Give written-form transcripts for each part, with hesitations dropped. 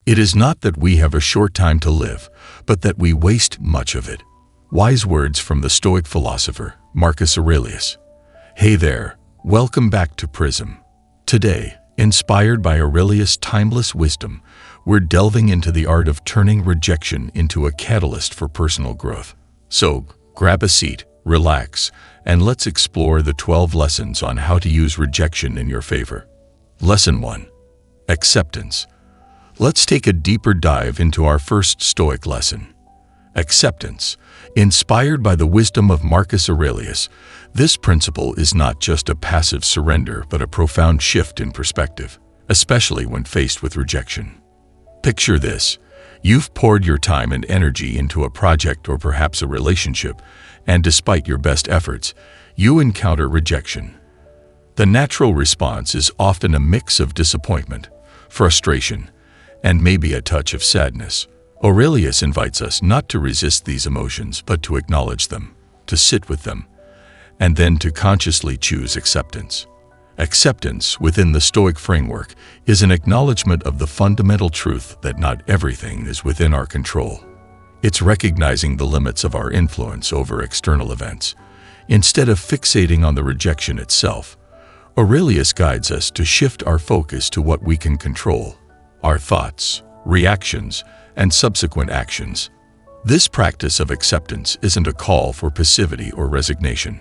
It is not that we have a short time to live, but that we waste much of it. Wise words from the Stoic philosopher, Marcus Aurelius. Hey there, welcome back to Prism. Today, inspired by Aurelius' timeless wisdom, we're delving into the art of turning rejection into a catalyst for personal growth. So, grab a seat, relax, and let's explore the 12 lessons on how to use rejection in your favor. Lesson 1. Acceptance. Let's take a deeper dive into our first Stoic lesson. Acceptance. Inspired by the wisdom of Marcus Aurelius, this principle is not just a passive surrender but a profound shift in perspective, especially when faced with rejection. Picture this. You've poured your time and energy into a project or perhaps a relationship, and despite your best efforts, you encounter rejection. The natural response is often a mix of disappointment, frustration, and maybe a touch of sadness. Aurelius invites us not to resist these emotions but to acknowledge them, to sit with them, and then to consciously choose acceptance. Acceptance, within the Stoic framework, is an acknowledgement of the fundamental truth that not everything is within our control. It's recognizing the limits of our influence over external events. Instead of fixating on the rejection itself, Aurelius guides us to shift our focus to what we can control: our thoughts, reactions, and subsequent actions. This practice of acceptance isn't a call for passivity or resignation.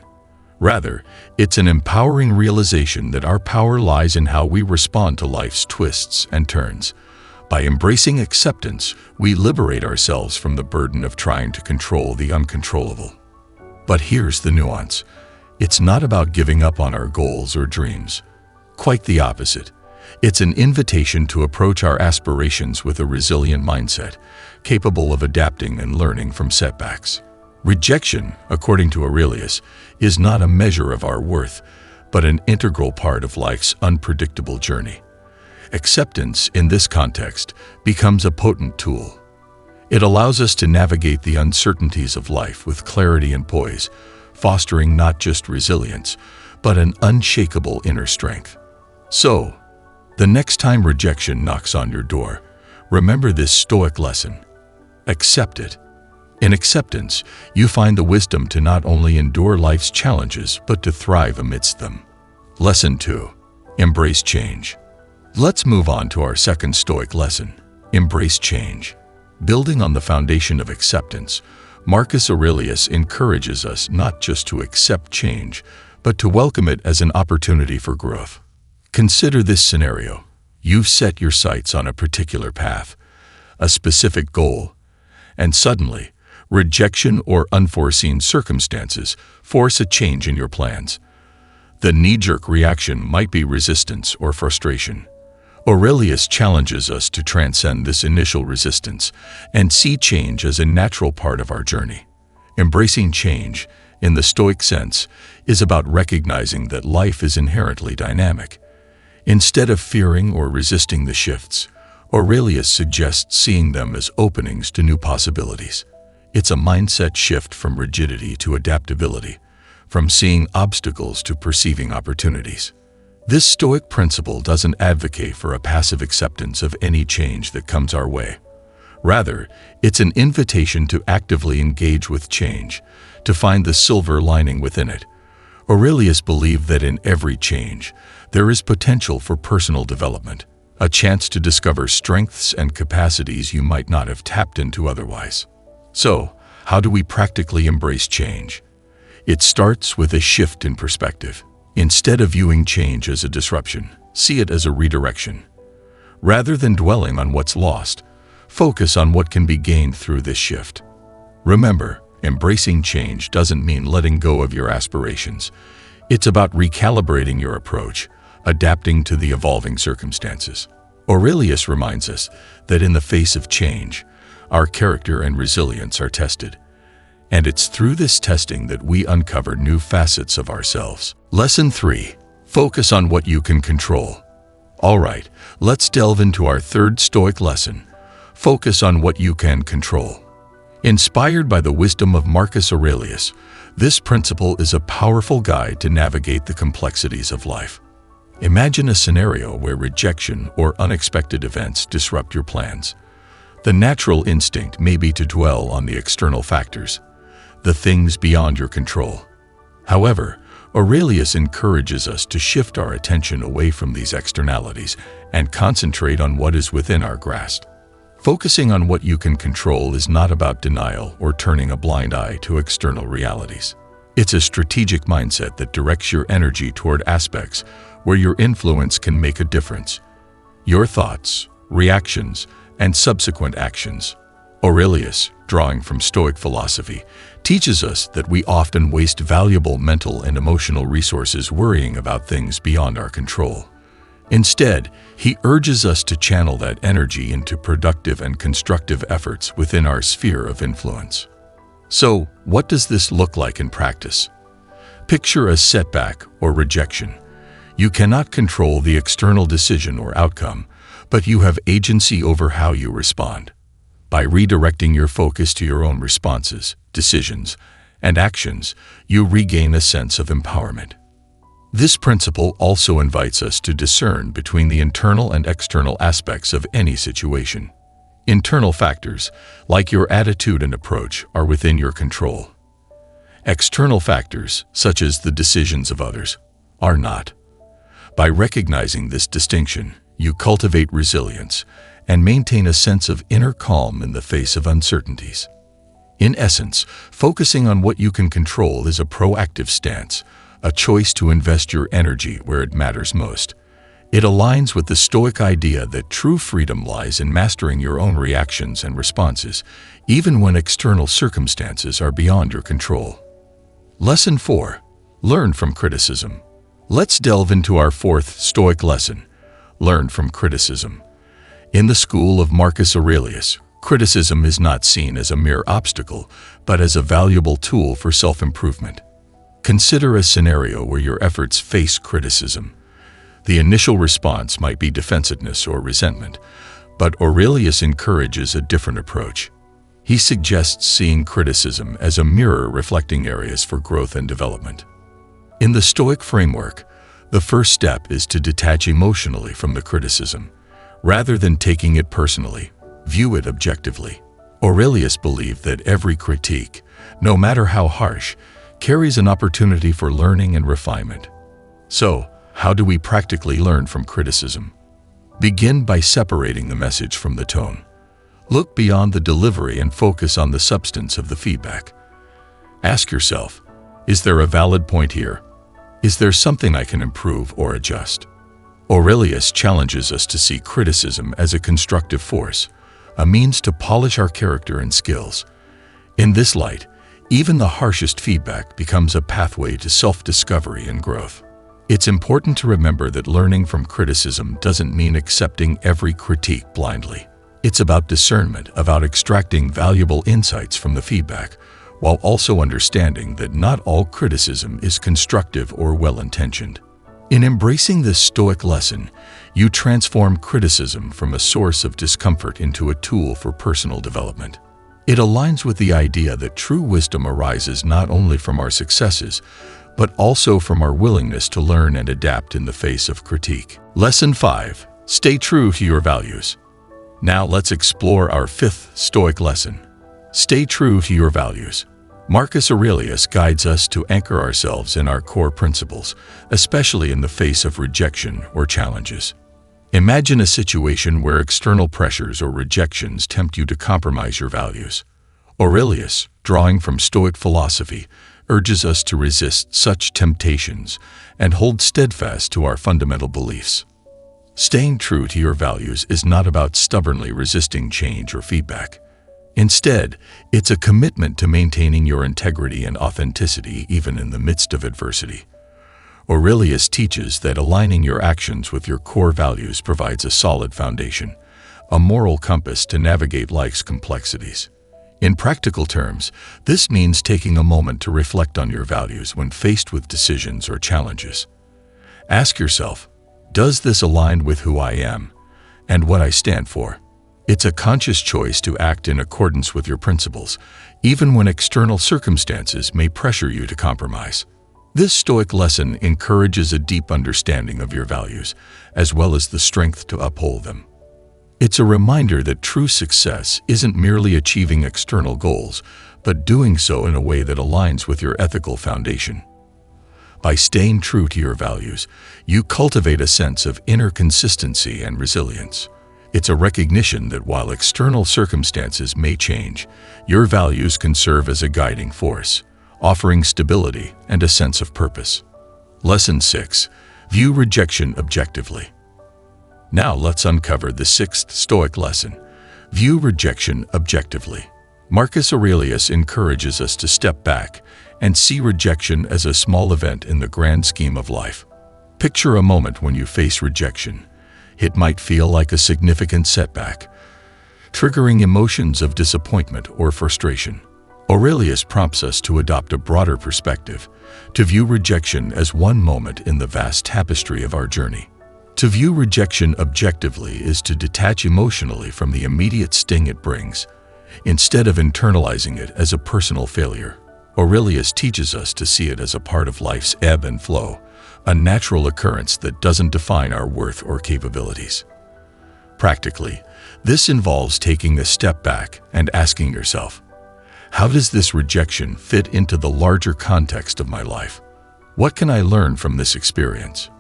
Rather, it's an empowering realization that our power lies in how we respond to life's twists and turns. By embracing acceptance, we liberate ourselves from the burden of trying to control the uncontrollable. But here's the nuance. It's not about giving up on our goals or dreams. Quite the opposite. It's an invitation to approach our aspirations with a resilient mindset, capable of adapting and learning from setbacks. Rejection, according to Aurelius, is not a measure of our worth, but an integral part of life's unpredictable journey. Acceptance, in this context, becomes a potent tool. It allows us to navigate the uncertainties of life with clarity and poise, fostering not just resilience, but an unshakable inner strength. So, the next time rejection knocks on your door, remember this Stoic lesson. Accept it. In acceptance, you find the wisdom to not only endure life's challenges, but to thrive amidst them. Lesson 2. Embrace change. Let's move on to our second Stoic lesson. Embrace change. Building on the foundation of acceptance, Marcus Aurelius encourages us not just to accept change, but to welcome it as an opportunity for growth. Consider this scenario. You've set your sights on a particular path, a specific goal, and suddenly, rejection or unforeseen circumstances force a change in your plans. The knee-jerk reaction might be resistance or frustration. Aurelius challenges us to transcend this initial resistance and see change as a natural part of our journey. Embracing change, in the Stoic sense, is about recognizing that life is inherently dynamic. Instead of fearing or resisting the shifts, Aurelius suggests seeing them as openings to new possibilities. It's a mindset shift from rigidity to adaptability, from seeing obstacles to perceiving opportunities. This Stoic principle doesn't advocate for a passive acceptance of any change that comes our way. Rather, it's an invitation to actively engage with change, to find the silver lining within it. Aurelius believed that in every change, there is potential for personal development, a chance to discover strengths and capacities you might not have tapped into otherwise. So, how do we practically embrace change? It starts with a shift in perspective. Instead of viewing change as a disruption, see it as a redirection. Rather than dwelling on what's lost, focus on what can be gained through this shift. Remember, embracing change doesn't mean letting go of your aspirations. It's about recalibrating your approach, adapting to the evolving circumstances. Aurelius reminds us that in the face of change, our character and resilience are tested. And it's through this testing that we uncover new facets of ourselves. Lesson 3. Focus on what you can control. All right, let's delve into our third Stoic lesson. Focus on what you can control. Inspired by the wisdom of Marcus Aurelius, this principle is a powerful guide to navigate the complexities of life. Imagine a scenario where rejection or unexpected events disrupt your plans. The natural instinct may be to dwell on the external factors, the things beyond your control. However, Aurelius encourages us to shift our attention away from these externalities and concentrate on what is within our grasp. Focusing on what you can control is not about denial or turning a blind eye to external realities. It's a strategic mindset that directs your energy toward aspects where your influence can make a difference. Your thoughts, reactions, and subsequent actions. Aurelius, drawing from Stoic philosophy, teaches us that we often waste valuable mental and emotional resources worrying about things beyond our control. Instead, he urges us to channel that energy into productive and constructive efforts within our sphere of influence. So, what does this look like in practice? Picture a setback or rejection. You cannot control the external decision or outcome, but you have agency over how you respond. By redirecting your focus to your own responses, decisions, and actions, you regain a sense of empowerment. This principle also invites us to discern between the internal and external aspects of any situation. Internal factors, like your attitude and approach, are within your control. External factors, such as the decisions of others, are not. By recognizing this distinction, you cultivate resilience and maintain a sense of inner calm in the face of uncertainties. In essence, focusing on what you can control is a proactive stance, a choice to invest your energy where it matters most. It aligns with the Stoic idea that true freedom lies in mastering your own reactions and responses, even when external circumstances are beyond your control. Lesson 4. Learn from criticism. Let's delve into our fourth Stoic lesson, learn from criticism. In the school of Marcus Aurelius, criticism is not seen as a mere obstacle, but as a valuable tool for self-improvement. Consider a scenario where your efforts face criticism. The initial response might be defensiveness or resentment, but Aurelius encourages a different approach. He suggests seeing criticism as a mirror reflecting areas for growth and development. In the Stoic framework, the first step is to detach emotionally from the criticism. Rather than taking it personally, view it objectively. Aurelius believed that every critique, no matter how harsh, carries an opportunity for learning and refinement. So, how do we practically learn from criticism? Begin by separating the message from the tone. Look beyond the delivery and focus on the substance of the feedback. Ask yourself, is there a valid point here? Is there something I can improve or adjust? Aurelius challenges us to see criticism as a constructive force, a means to polish our character and skills. In this light, even the harshest feedback becomes a pathway to self-discovery and growth. It's important to remember that learning from criticism doesn't mean accepting every critique blindly. It's about discernment, about extracting valuable insights from the feedback, while also understanding that not all criticism is constructive or well-intentioned. In embracing this Stoic lesson, you transform criticism from a source of discomfort into a tool for personal development. It aligns with the idea that true wisdom arises not only from our successes, but also from our willingness to learn and adapt in the face of critique. Lesson 5. Stay true to your values. Now let's explore our fifth Stoic lesson. Stay true to your values. Marcus Aurelius guides us to anchor ourselves in our core principles, especially in the face of rejection or challenges. Imagine a situation where external pressures or rejections tempt you to compromise your values. Aurelius, drawing from Stoic philosophy, urges us to resist such temptations and hold steadfast to our fundamental beliefs. Staying true to your values is not about stubbornly resisting change or feedback. Instead, it's a commitment to maintaining your integrity and authenticity even in the midst of adversity. Aurelius teaches that aligning your actions with your core values provides a solid foundation, a moral compass to navigate life's complexities. In practical terms, this means taking a moment to reflect on your values when faced with decisions or challenges. Ask yourself, does this align with who I am and what I stand for? It's a conscious choice to act in accordance with your principles, even when external circumstances may pressure you to compromise. This Stoic lesson encourages a deep understanding of your values, as well as the strength to uphold them. It's a reminder that true success isn't merely achieving external goals, but doing so in a way that aligns with your ethical foundation. By staying true to your values, you cultivate a sense of inner consistency and resilience. It's a recognition that while external circumstances may change, your values can serve as a guiding force, offering stability and a sense of purpose. Lesson 6. View rejection objectively. Now let's uncover the sixth Stoic lesson. View rejection objectively. Marcus Aurelius encourages us to step back and see rejection as a small event in the grand scheme of life. Picture a moment when you face rejection. It might feel like a significant setback, triggering emotions of disappointment or frustration. Aurelius prompts us to adopt a broader perspective, to view rejection as one moment in the vast tapestry of our journey. To view rejection objectively is to detach emotionally from the immediate sting it brings, instead of internalizing it as a personal failure. Aurelius teaches us to see it as a part of life's ebb and flow, a natural occurrence that doesn't define our worth or capabilities. Practically, this involves taking a step back and asking yourself, how does this rejection fit into the larger context of my life? What can I learn from this experience?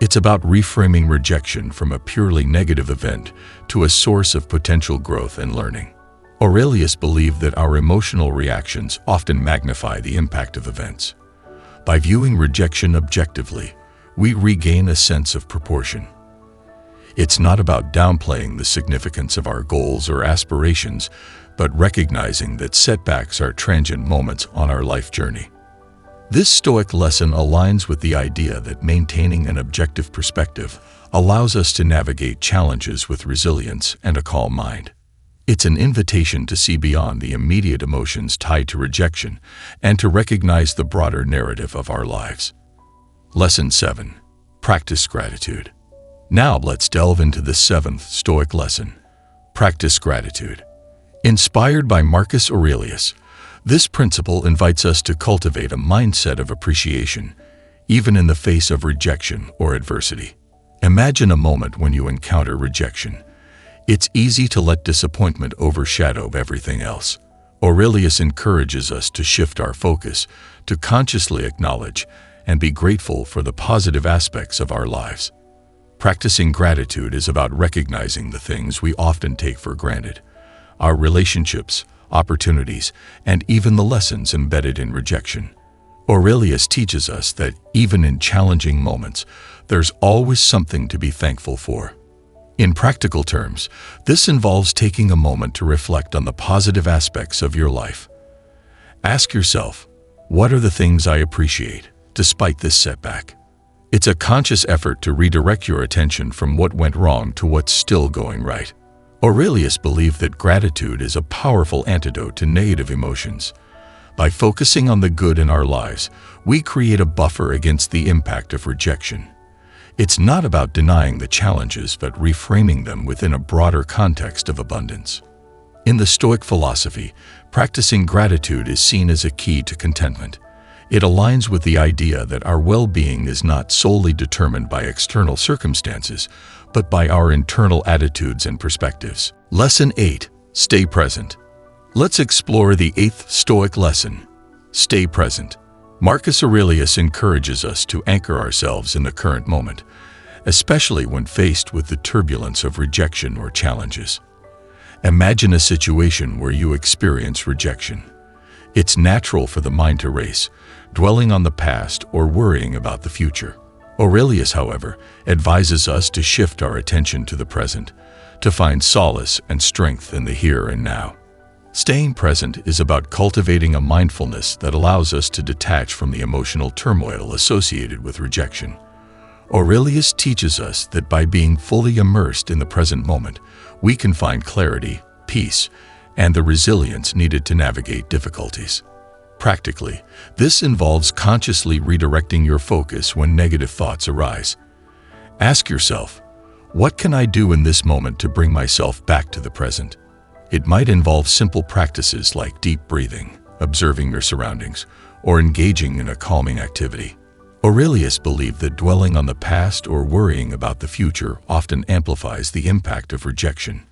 It's about reframing rejection from a purely negative event to a source of potential growth and learning. Aurelius believed that our emotional reactions often magnify the impact of events. By viewing rejection objectively, we regain a sense of proportion. It's not about downplaying the significance of our goals or aspirations, but recognizing that setbacks are transient moments on our life journey. This Stoic lesson aligns with the idea that maintaining an objective perspective allows us to navigate challenges with resilience and a calm mind. It's an invitation to see beyond the immediate emotions tied to rejection and to recognize the broader narrative of our lives. Lesson 7. Practice gratitude. Now let's delve into the seventh Stoic lesson. Practice gratitude. Inspired by Marcus Aurelius, this principle invites us to cultivate a mindset of appreciation, even in the face of rejection or adversity. Imagine a moment when you encounter rejection. It's easy to let disappointment overshadow everything else. Aurelius encourages us to shift our focus, to consciously acknowledge and be grateful for the positive aspects of our lives. Practicing gratitude is about recognizing the things we often take for granted: our relationships, opportunities, and even the lessons embedded in rejection. Aurelius teaches us that even in challenging moments, there's always something to be thankful for. In practical terms, this involves taking a moment to reflect on the positive aspects of your life. Ask yourself, what are the things I appreciate, despite this setback? It's a conscious effort to redirect your attention from what went wrong to what's still going right. Aurelius believed that gratitude is a powerful antidote to negative emotions. By focusing on the good in our lives, we create a buffer against the impact of rejection. It's not about denying the challenges, but reframing them within a broader context of abundance. In the Stoic philosophy, practicing gratitude is seen as a key to contentment. It aligns with the idea that our well-being is not solely determined by external circumstances, but by our internal attitudes and perspectives. Lesson 8. Stay present. Let's explore the eighth Stoic lesson. Stay present. Marcus Aurelius encourages us to anchor ourselves in the current moment, especially when faced with the turbulence of rejection or challenges. Imagine a situation where you experience rejection. It's natural for the mind to race, dwelling on the past or worrying about the future. Aurelius, however, advises us to shift our attention to the present, to find solace and strength in the here and now. Staying present is about cultivating a mindfulness that allows us to detach from the emotional turmoil associated with rejection. Aurelius teaches us that by being fully immersed in the present moment, we can find clarity, peace, and the resilience needed to navigate difficulties. Practically, this involves consciously redirecting your focus when negative thoughts arise. Ask yourself, what can I do in this moment to bring myself back to the present? It might involve simple practices like deep breathing, observing your surroundings, or engaging in a calming activity. Aurelius believed that dwelling on the past or worrying about the future often amplifies the impact of rejection.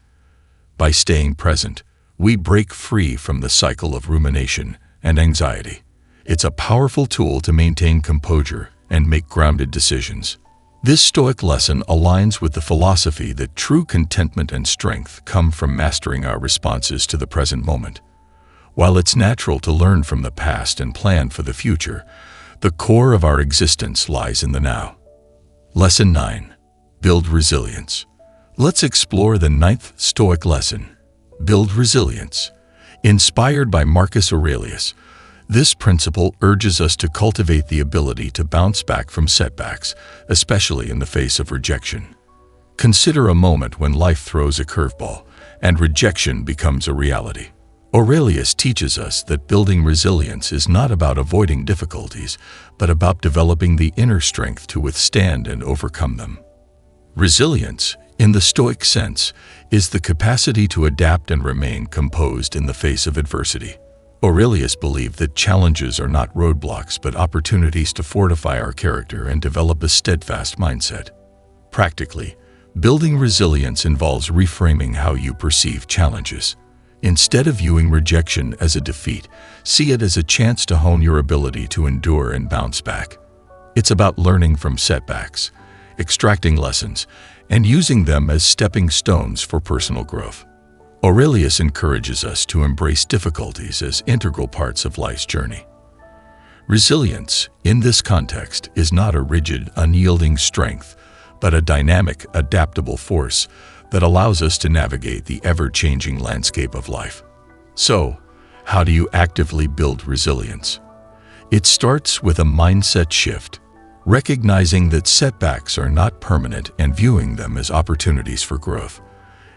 By staying present, we break free from the cycle of rumination and anxiety. It's a powerful tool to maintain composure and make grounded decisions. This Stoic lesson aligns with the philosophy that true contentment and strength come from mastering our responses to the present moment. While it's natural to learn from the past and plan for the future, the core of our existence lies in the now. Lesson 9. Build resilience. Let's explore the 9th Stoic lesson. Build resilience. Inspired by Marcus Aurelius, this principle urges us to cultivate the ability to bounce back from setbacks, especially in the face of rejection. Consider a moment when life throws a curveball and rejection becomes a reality. Aurelius teaches us that building resilience is not about avoiding difficulties, but about developing the inner strength to withstand and overcome them. Resilience, in the Stoic sense, is the capacity to adapt and remain composed in the face of adversity. Aurelius believed that challenges are not roadblocks but opportunities to fortify our character and develop a steadfast mindset. Practically, building resilience involves reframing how you perceive challenges. Instead of viewing rejection as a defeat, see it as a chance to hone your ability to endure and bounce back. It's about learning from setbacks, extracting lessons, and using them as stepping stones for personal growth. Aurelius encourages us to embrace difficulties as integral parts of life's journey. Resilience, in this context, is not a rigid, unyielding strength, but a dynamic, adaptable force that allows us to navigate the ever-changing landscape of life. So, how do you actively build resilience? It starts with a mindset shift, recognizing that setbacks are not permanent and viewing them as opportunities for growth.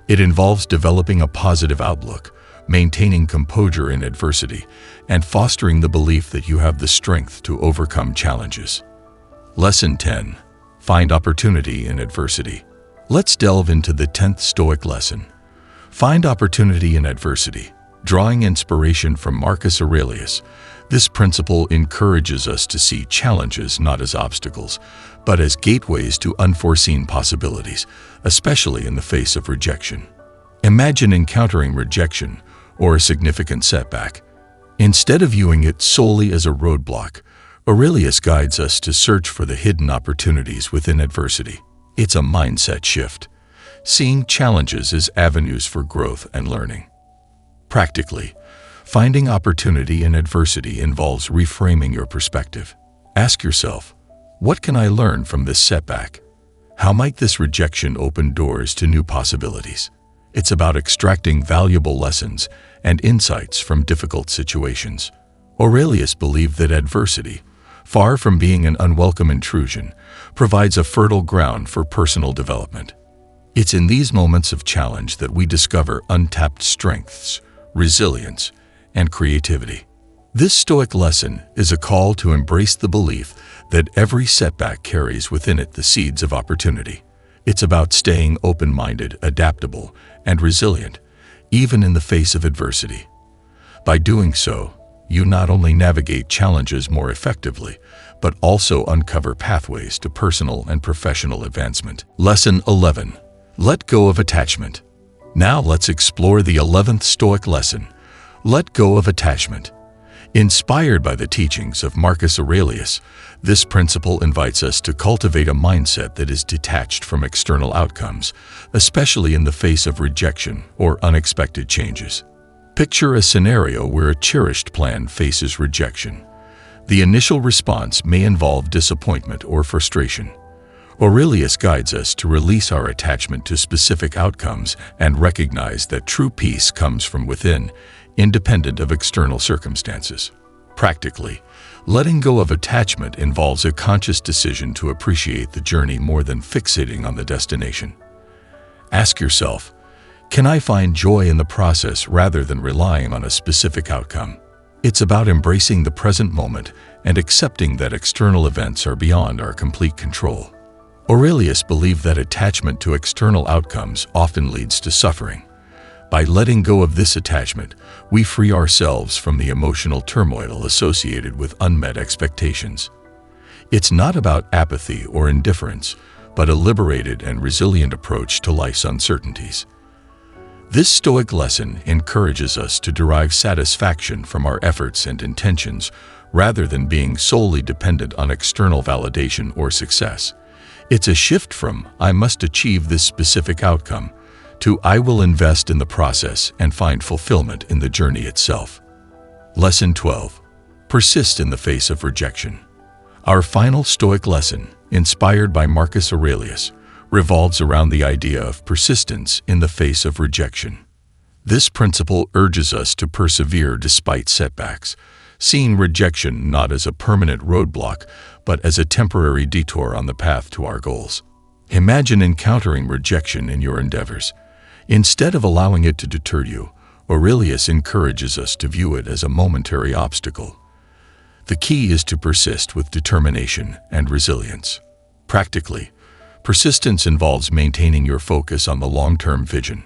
It involves developing a positive outlook, maintaining composure in adversity, and fostering the belief that you have the strength to overcome challenges. Lesson 10. Find opportunity in adversity. Let's delve into the 10th Stoic lesson. Find opportunity in adversity. Drawing inspiration from Marcus Aurelius, this principle encourages us to see challenges not as obstacles, but as gateways to unforeseen possibilities, especially in the face of rejection. Imagine encountering rejection or a significant setback. Instead of viewing it solely as a roadblock, Aurelius guides us to search for the hidden opportunities within adversity. It's a mindset shift, seeing challenges as avenues for growth and learning. Practically, finding opportunity in adversity involves reframing your perspective. Ask yourself, what can I learn from this setback? How might this rejection open doors to new possibilities? It's about extracting valuable lessons and insights from difficult situations. Aurelius believed that adversity, far from being an unwelcome intrusion, provides a fertile ground for personal development. It's in these moments of challenge that we discover untapped strengths, resilience, and creativity. This Stoic lesson is a call to embrace the belief that every setback carries within it the seeds of opportunity. It's about staying open-minded, adaptable, and resilient, even in the face of adversity. By doing so, you not only navigate challenges more effectively, but also uncover pathways to personal and professional advancement. Lesson 11. Let go of attachment. Now let's explore the 11th Stoic lesson. Let go of attachment. Inspired by the teachings of Marcus Aurelius, this principle invites us to cultivate a mindset that is detached from external outcomes, especially in the face of rejection or unexpected changes. Picture a scenario where a cherished plan faces rejection. The initial response may involve disappointment or frustration. Aurelius guides us to release our attachment to specific outcomes and recognize that true peace comes from within, independent of external circumstances. Practically, letting go of attachment involves a conscious decision to appreciate the journey more than fixating on the destination. Ask yourself, can I find joy in the process rather than relying on a specific outcome? It's about embracing the present moment and accepting that external events are beyond our complete control. Aurelius believed that attachment to external outcomes often leads to suffering. By letting go of this attachment, we free ourselves from the emotional turmoil associated with unmet expectations. It's not about apathy or indifference, but a liberated and resilient approach to life's uncertainties. This Stoic lesson encourages us to derive satisfaction from our efforts and intentions rather than being solely dependent on external validation or success. It's a shift from "I must achieve this specific outcome" to "I will invest in the process and find fulfillment in the journey itself." Lesson 12. Persist in the face of rejection. Our final Stoic lesson, inspired by Marcus Aurelius, revolves around the idea of persistence in the face of rejection. This principle urges us to persevere despite setbacks, seeing rejection not as a permanent roadblock, but as a temporary detour on the path to our goals. Imagine encountering rejection in your endeavors. Instead of allowing it to deter you, Aurelius encourages us to view it as a momentary obstacle. The key is to persist with determination and resilience. Practically, persistence involves maintaining your focus on the long-term vision.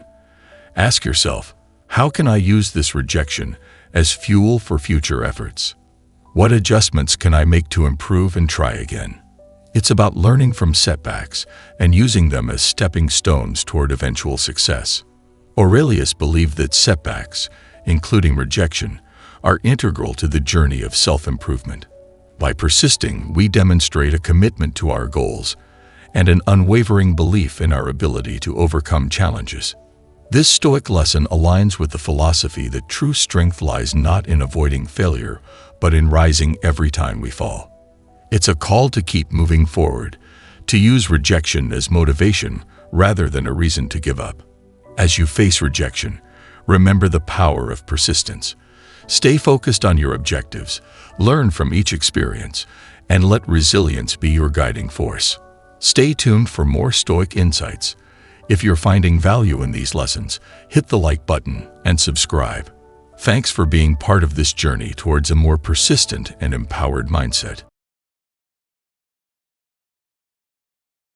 Ask yourself, how can I use this rejection as fuel for future efforts? What adjustments can I make to improve and try again? It's about learning from setbacks and using them as stepping stones toward eventual success. Aurelius believed that setbacks, including rejection, are integral to the journey of self-improvement. By persisting, we demonstrate a commitment to our goals and an unwavering belief in our ability to overcome challenges. This Stoic lesson aligns with the philosophy that true strength lies not in avoiding failure, but in rising every time we fall. It's a call to keep moving forward, to use rejection as motivation rather than a reason to give up. As you face rejection, remember the power of persistence. Stay focused on your objectives, learn from each experience, and let resilience be your guiding force. Stay tuned for more Stoic insights. If you're finding value in these lessons, hit the like button and subscribe. Thanks for being part of this journey towards a more persistent and empowered mindset.